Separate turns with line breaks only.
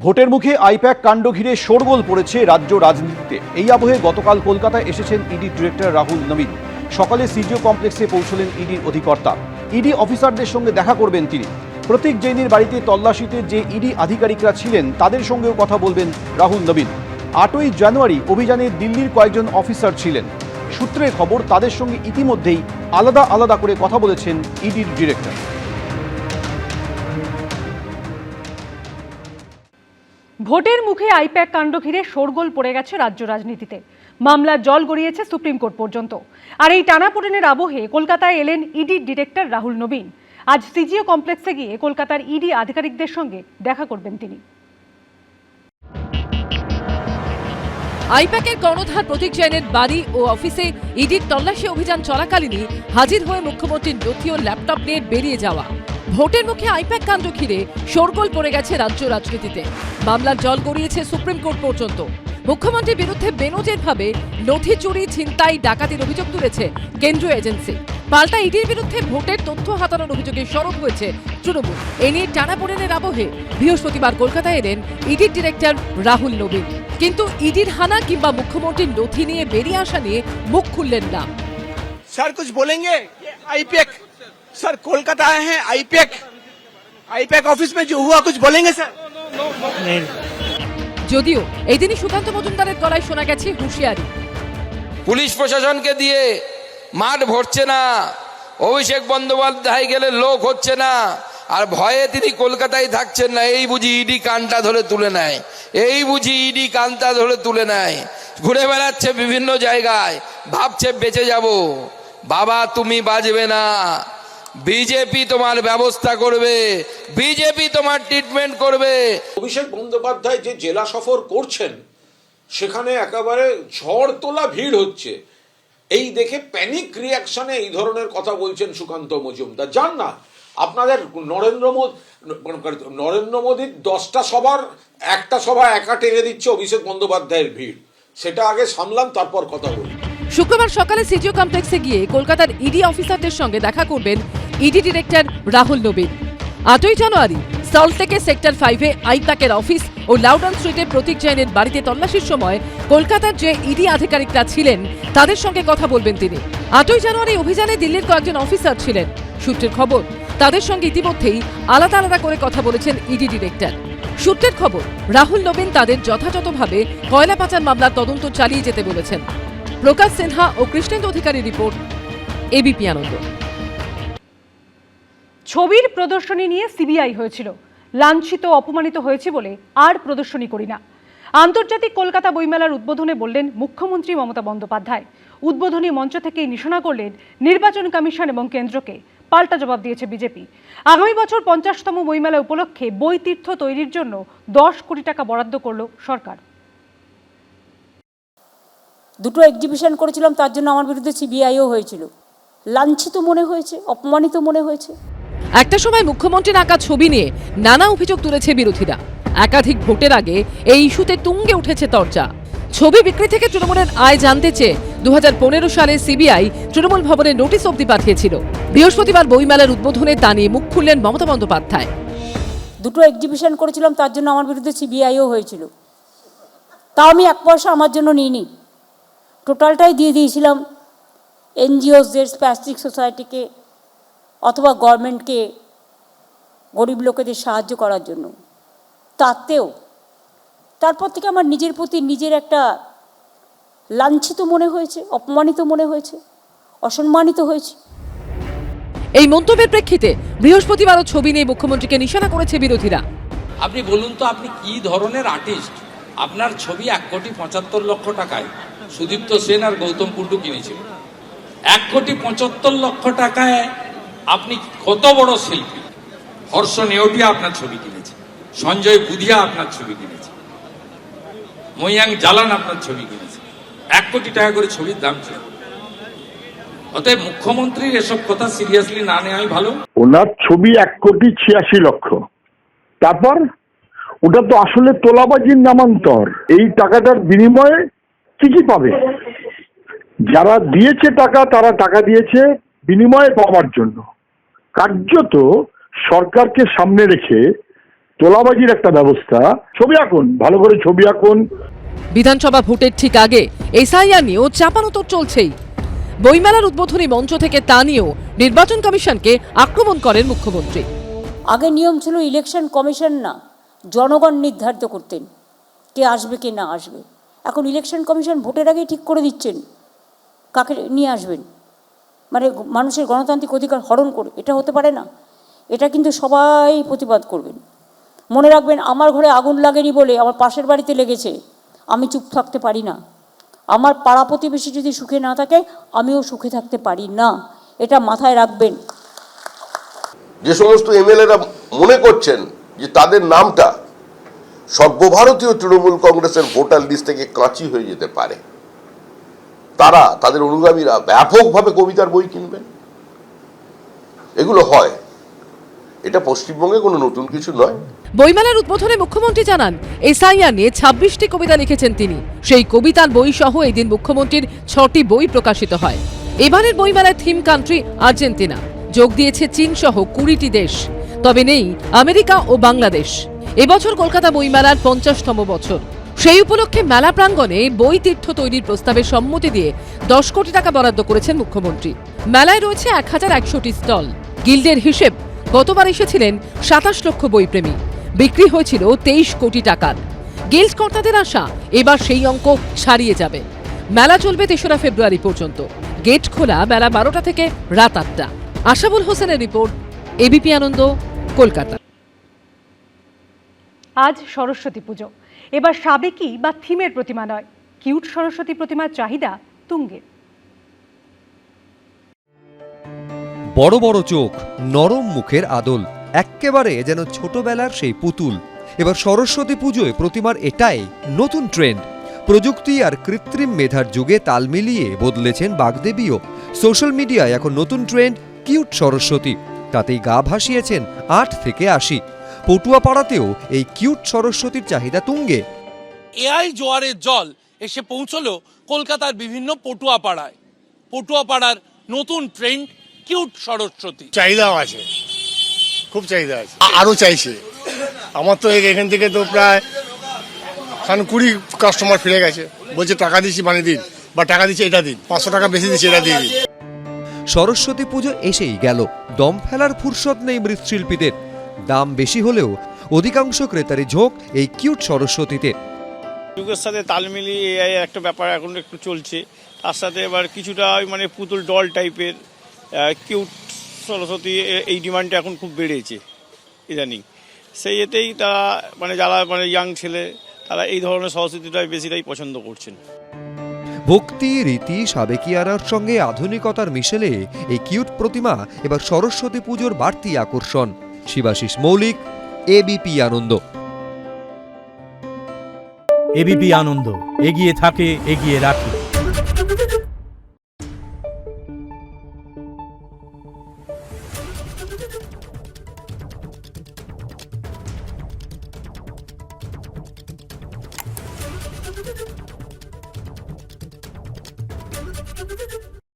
ভোটের মুখে আইপ্যাক কাণ্ড ঘিরে শোরগোল পড়েছে রাজ্য রাজনীতিতে। এই আবহে গতকাল কলকাতায় এসেছেন ইডি ডিরেক্টর রাহুল নবীন। সকালে সিজিও কমপ্লেক্সে পৌঁছলেন ইডির অধিকর্তা। ইডি অফিসারদের সঙ্গে দেখা করবেন তিনি। প্রতীক জৈনের বাড়িতে তল্লাশিতে যে ইডি আধিকারিকরা ছিলেন তাদের সঙ্গেও কথা বলবেন রাহুল নবীন। 8ই জানুয়ারি অভিযানে দিল্লির কয়েকজন অফিসার ছিলেন। সূত্রের খবর তাদের সঙ্গে ইতিমধ্যেই আলাদা আলাদা করে কথা বলেছেন ইডির ডিরেক্টর।
ভোটের মুখে আইপ্যাক কাণ্ড ঘিরে শোরগোল পড়ে গেছে রাজ্য রাজনীতিতে। মামলার জল গড়িয়েছে সুপ্রিম কোর্ট পর্যন্ত। আর এই টানাপোড়েনের আবহে কলকাতায় এলেন ইডি ডিরেক্টর রাহুল নবীন। আজ সিজিও কমপ্লেক্সে গিয়ে কলকাতার ইডি আধিকারিকদের সঙ্গে দেখা করবেন তিনি।
আইপ্যাকের কর্ণধার প্রতীক জৈনের বাড়ি ও অফিসে ইডির তল্লাশি অভিযান চলাকালীনই হাজির হয়ে মুখ্যমন্ত্রীর নথি ও ল্যাপটপ নিয়ে বেরিয়ে যাওয়া। ভোটের মুখে আইপ্যাক কাণ্ড ঘিরে শোরগোল পড়ে গেছে রাজ্য রাজনীতিতে। মামলার জল গড়িয়েছে সুপ্রিম কোর্ট পর্যন্ত। মুখ্যমন্ত্রীর বিরুদ্ধে বেনজিরভাবে নথি চুরি, ছিনতাই, ডাকাতির অভিযোগ তুলেছে কেন্দ্রীয় এজেন্সি। পাল্টা ইডির বিরুদ্ধে ভোটের তথ্য হাতানোর অভিযোগে সরব হয়েছে তৃণমূল। এ নিয়ে টানাপোড়েনের আবহে বৃহস্পতিবার কলকাতায় এলেন ইডির ডিরেক্টর রাহুল নবীন। কিন্তু ইডির হানা কিংবা মুখ্যমন্ত্রীর নথি নিয়ে বেরিয়ে আসা নিয়ে মুখ খুললেন না।
सर कुछ बोलेंगे? आईपैक सर कोलकाता आए हैं। आईपैक ऑफिस में जो हुआ कुछ बोलेंगे सर? नहीं।
যদিও এদিনই সুকান্ত মজুমদারের গলায় শোনা গেছে হুঁশিয়ারি।
পুলিশ প্রশাসনকে দিয়ে মাঠ ভরছে না, অভিষেক বন্দ্যোপাধ্যায় গেলে লোক হচ্ছে না, আর ভয়ে তিনি কলকাতায় থাকছেন না। এই বুঝি ইডি কানটা ধরে তুলে নেয়, ঘুরে বেড়াচ্ছে বিভিন্ন জায়গায়, ভাবছে বেঁচে যাব। বাবা তুমি বাঁচবে না, বিজেপি তোমার ব্যবস্থা করবে, বিজেপি তোমার ট্রিটমেন্ট করবে।
অভিষেক বন্দ্যোপাধ্যায় যে জেলা সফর করছেন সেখানে একেবারে ঝড় তোলা ভিড় হচ্ছে। এই দেখে প্যানিক রিয়াকশনে এই ধরনের কথা বলছেন সুকান্ত মজুমদার। জান না আপনাদের নরেন্দ্র মোদীর 10টা সভার একটা সভা একা টেনে দিচ্ছে অভিষেক বন্দ্যোপাধ্যায়ের ভিড়। সেটা আগে সামলান, তারপর কথা বলি।
শুক্রবার সকালে সিজিও কমপ্লেক্সে গিয়ে কলকাতার ইডি অফিসারদের সঙ্গে দেখা করবেন ইডি ডিরেক্টর রাহুল নবীন। 8ই জানুয়ারি সল্টলেকে সেক্টর 5-এ আইপ্যাকের অফিস ও লাউডন স্ট্রিটে প্রতীক জৈনের বাড়িতে তল্লাশির সময় কলকাতার যে ইডি আধিকারিকরা ছিলেন তাদের সঙ্গে কথা বলবেন তিনি। 8ই জানুয়ারি অভিযানে দিল্লির কয়েকজন অফিসার ছিলেন। সূত্রের খবর তাদের সঙ্গে ইতিমধ্যেই আলাদা আলাদা করে কথা বলেছেন ইডি ডিরেক্টর। সূত্রের খবর রাহুল নবীন তাদের যথাযথভাবে কয়লা পাচার মামলার তদন্ত চালিয়ে যেতে বলেছেন। প্রকাশ সিনহা ও কৃষ্ণেন্দু অধিকারী রিপোর্ট, এবিপি আনন্দ।
ছবির প্রদর্শনী নিয়ে সিবিআই হয়েছিল। লাঞ্ছিত অপমানিত হয়েছে বলে আর প্রদর্শনী করি না। আন্তর্জাতিক কলকাতা বইমেলার উদ্বোধনে বললেন মুখ্যমন্ত্রী মমতা বন্দ্যোপাধ্যায়। উদ্বোধনী মঞ্চ থেকেই নিশানা করলেন নির্বাচন কমিশন এবং কেন্দ্রকে। পাল্টা জবাব দিয়েছে বিজেপি। আগামী বছর 50তম বইমেলা উপলক্ষে বই তীর্থ তৈরির জন্য 10 কোটি টাকা বরাদ্দ করল সরকার।
দুটো এক্সিবিশন করেছিলাম, তার জন্য আমার বিরুদ্ধে সিবিআইও হয়েছিল। লাঞ্ছিত মনে হয়েছে, অপমানিত মনে হয়েছে।
একটা সময় মুখ্যমন্ত্রীর আঁকা ছবি নিয়ে নানা অভিযোগ তুলেছে বিরোধীরা। একাধিক ভোটের আগে এই ইস্যুতে তুঙ্গে উঠেছে চর্চা। ছবি বিক্রি থেকে তৃণমূলের আয় জানতে চেয়ে 2015 সালে সিবিআই তৃণমূল ভবনে নোটিশ অবধি পাঠিয়েছিল। বৃহস্পতিবার বইমেলার উদ্বোধনে তা নিয়ে মুখ খুললেন মমতা বন্দ্যোপাধ্যায়।
দুটো এক্সিবিশন করেছিলাম, তার জন্য আমার বিরুদ্ধে সিবিআইও হয়েছিল। তাও আমি 1 পয়সা আমার জন্য নিইনি, টোটালটাই দিয়ে দিয়েছিলাম এনজিওসদের, স্প্যাস্টিক সোসাইটিকে অথবা গভর্নমেন্টকে গরিব লোকেদের সাহায্য করার জন্য। তাতেও তারপর থেকে আমার নিজের প্রতি নিজের একটা লাঞ্ছিত মনে হয়েছে, অপমানিত মনে হয়েছে, অসম্মানিত হয়েছে।
এই মন্তব্যের প্রেক্ষিতে বৃহস্পতিবারও ছবি নিয়ে মুখ্যমন্ত্রীকে নিশানা করেছে বিরোধীরা।
আপনি বলুন তো, আপনি কি ধরনের আর্টিস্ট? আপনার ছবি 1,75,00,000 টাকায় সুদীপ্ত সেন আর গৌতম কুণ্ডু কিনেছিল। 1,75,00,000 টাকায় আপনি কত বড় শিল্পী? হর্ষ নেওটিয়া আপনার ছবি কিনেছে, সঞ্জয় বুধিয়া আপনার ছবি কিনেছে, মৈয়াং জালান আপনার ছবি কিনেছে। 1 কোটি টাকা করে ছবির দাম ছিল। অতএব মুখ্যমন্ত্রীর এসব কথা সিরিয়াসলি না নেওয়াই ভালো।
ওনার ছবি 1,86,00,000। তারপর ওটা তো আসলে তোলাবাজির নামান্তর। এই টাকাটার বিনিময়ে কি পাবে? যারা দিয়েছে টাকা, তারা টাকা দিয়েছে বিনিময়ে পাওয়ার জন্য। কার্যত সরকারকে সামনে রেখে তোলাবাজির একটা ব্যবস্থা। ছবি আঁকুন, ভালো করে ছবি আঁকুন।
বিধানসভা ভোটের ঠিক আগে এসআইআর নিয়েও চাপানোতর চলছেই। বইমেলার উদ্বোধনী মঞ্চ থেকে তা নিয়েও নির্বাচন কমিশনকে আক্রমণ করেন মুখ্যমন্ত্রী।
আগে নিয়ম ছিল ইলেকশন কমিশন না, জনগণ নির্ধারিত করতেন কে আসবে কে না আসবে। এখন ইলেকশন কমিশন ভোটের আগেই ঠিক করে দিচ্ছেন কাকে নিয়ে আসবেন, মানে মানুষের গণতান্ত্রিক অধিকার হরণ করে। এটা হতে পারে না, এটা কিন্তু সবাই প্রতিবাদ করবেন। মনে রাখবেন, আমার ঘরে আগুন লাগেনি বলে আমার পাশের বাড়িতে লেগেছে, আমি চুপ থাকতে পারি না। আমার পাড়া প্রতিবেশী যদি সুখে না থাকে, আমিও সুখে থাকতে পারি না, এটা মাথায় রাখবেন।
যে সমস্ত এমএলএরা মনে করছেন যে তাদের নামটা সর্বভারতীয় তৃণমূল কংগ্রেসের ভোটার লিস্ট থেকে কাঁচি হয়ে যেতে পারে, তারা তাদের অনুগামীরা ব্যাপকভাবে কবিতার বই কিনবেন। এগুলো হয়, এটা পশ্চিমবঙ্গে কোনো নতুন কিছু নয়।
বইমেলার উদ্বোধনে মুখ্যমন্ত্রী জানান, এসআইআর নিয়ে 26টি কবিতা লিখেছেন তিনি। সেই কবিতার বই সহ এই দিন মুখ্যমন্ত্রীর 6টি বই প্রকাশিত হয়। এবারের বইমেলায় থিম কান্ট্রি আর্জেন্টিনা, যোগ দিয়েছে চীন সহ 20টি দেশ, তবে নেই আমেরিকা ও বাংলাদেশ। এবছর কলকাতা বইমেলার 50তম বছর। সেই উপলক্ষে মেলা প্রাঙ্গণে বই তীর্থ তৈরির প্রস্তাবে সম্মতি দিয়ে 10 কোটি টাকা বরাদ্দ করেছেন মুখ্যমন্ত্রী। মেলায় রয়েছে 1100টি স্টল। গিল্ডের হিসেব, গতবার এসেছিলেন 27 লক্ষ বইপ্রেমী, বিক্রি হয়েছিল 23 কোটি টাকার। গিল্ড কর্তাদের আশা এবার সেই অঙ্ক ছাড়িয়ে যাবে। মেলা চলবে 3রা ফেব্রুয়ারি পর্যন্ত। গেট খোলা বেলা 12টা থেকে রাত 8টা। আশাবুল হোসেনের রিপোর্ট, এবিপি আনন্দ, কলকাতা।
আজ সরস্বতী পুজো। এবার সাবেকি বা থিমের প্রতিমা নয়, কিউট সরস্বতী প্রতিমার চাহিদা তুঙ্গে।
বড় বড় চোখ, নরম মুখের আদল, এক্কেবারে যেন ছোটবেলার সেই পুতুল। এবার সরস্বতী পুজোয় প্রতিমার এটাই নতুন ট্রেন্ড। প্রযুক্তি আর কৃত্রিম মেধার যুগে তাল মিলিয়ে বদলেছেন বাগদেবীও। সোশ্যাল মিডিয়ায় এখন নতুন ট্রেন্ড কিউট সরস্বতী, তাতেই গা ভাসিয়েছেন 8 থেকে 80। পটুয়াপাড়াতেও এই কিউট সরস্বতীর চাহিদা তুঙ্গে।
এআই জোয়ারের জল এসে পৌঁছলো কলকাতার বিভিন্ন পটুয়াপাড়ায়। পটুয়াপাড়ার নতুন ট্রেন্ড কিউট সরস্বতী।
চাহিদাও আছে, খুব চাহিদা আছে, আরো চাইছে। আমার তো এখান থেকে তো প্রায় 20 কাস্টমার ফিরে গেছে, বলছে টাকা দিচ্ছি বানিয়ে দিন, বা টাকা দিচ্ছি এটা দিন, 500 টাকা বেশি দিচ্ছি এটা দিয়ে দিন।
সরস্বতী পুজো এসেই গেল, দম ফেলার ফুরসত নেই মৃৎশিল্পীদের। দাম বেশি হলেও অধিকাংশ ক্রেতারই ঝোঁক এই কিউট সরস্বতীতে।
যুগের সাথে তাল মিলিয়ে এআই একটা ব্যাপার এখন একটু চলছে, তার সাথে এবার কিছুটা মানে পুতুল ডল টাইপের কিউট সরস্বতী, এই ডিমান্ডটা এখন খুব বেড়েছে ইদানিং। সেই এতেই তা মানে যারা মানে ইয়াং ছেলে, তারা এই ধরনের সরস্বতীটাই বেশিটাই পছন্দ করছেন।
ভক্তি, রীতি, সাবেকিয়ানার সঙ্গে আধুনিকতার মিশেলে এই কিউট প্রতিমা এবার সরস্বতী পুজোর বাড়তি আকর্ষণ। শিবাশিস মৌলিক, এবিপি আনন্দ।
এবিপি আনন্দ, এগিয়ে থাকে, এগিয়ে রাখে।